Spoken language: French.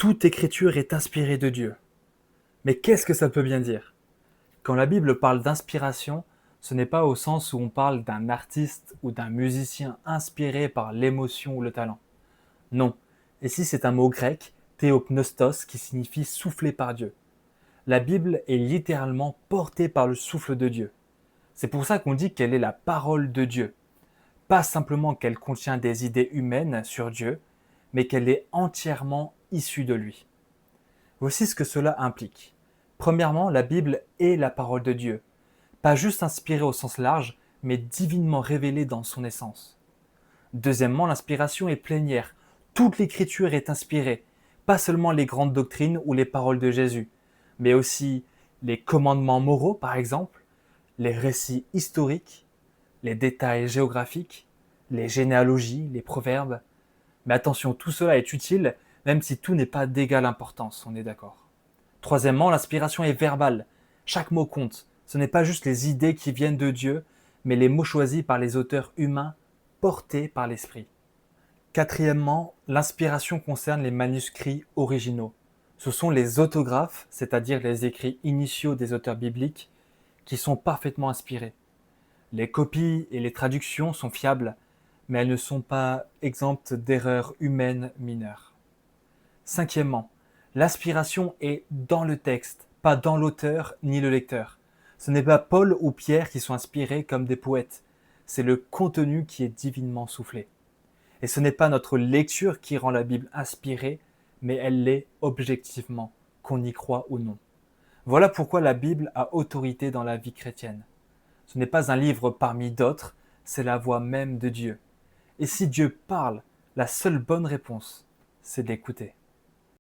Toute écriture est inspirée de Dieu. Mais qu'est-ce que ça peut bien dire? Quand la Bible parle d'inspiration, ce n'est pas au sens où on parle d'un artiste ou d'un musicien inspiré par l'émotion ou le talent. Non. Ici, c'est un mot grec, théopneustos, qui signifie soufflé par Dieu. La Bible est littéralement portée par le souffle de Dieu. C'est pour ça qu'on dit qu'elle est la parole de Dieu. Pas simplement qu'elle contient des idées humaines sur Dieu, mais qu'elle est entièrement issue de lui. Voici ce que cela implique. Premièrement, la Bible est la parole de Dieu, pas juste inspirée au sens large, mais divinement révélée dans son essence. Deuxièmement, l'inspiration est plénière. Toute l'écriture est inspirée, pas seulement les grandes doctrines ou les paroles de Jésus, mais aussi les commandements moraux, par exemple, les récits historiques, les détails géographiques, les généalogies, les proverbes. Mais attention, tout cela est utile, même si tout n'est pas d'égale importance, on est d'accord. Troisièmement, l'inspiration est verbale. Chaque mot compte. Ce n'est pas juste les idées qui viennent de Dieu, mais les mots choisis par les auteurs humains, portés par l'Esprit. Quatrièmement, l'inspiration concerne les manuscrits originaux. Ce sont les autographes, c'est-à-dire les écrits initiaux des auteurs bibliques, qui sont parfaitement inspirés. Les copies et les traductions sont fiables, mais elles ne sont pas exemptes d'erreurs humaines mineures. Cinquièmement, l'inspiration est dans le texte, pas dans l'auteur ni le lecteur. Ce n'est pas Paul ou Pierre qui sont inspirés comme des poètes, c'est le contenu qui est divinement soufflé. Et ce n'est pas notre lecture qui rend la Bible inspirée, mais elle l'est objectivement, qu'on y croit ou non. Voilà pourquoi la Bible a autorité dans la vie chrétienne. Ce n'est pas un livre parmi d'autres, c'est la voix même de Dieu. Et si Dieu parle, la seule bonne réponse, c'est d'écouter.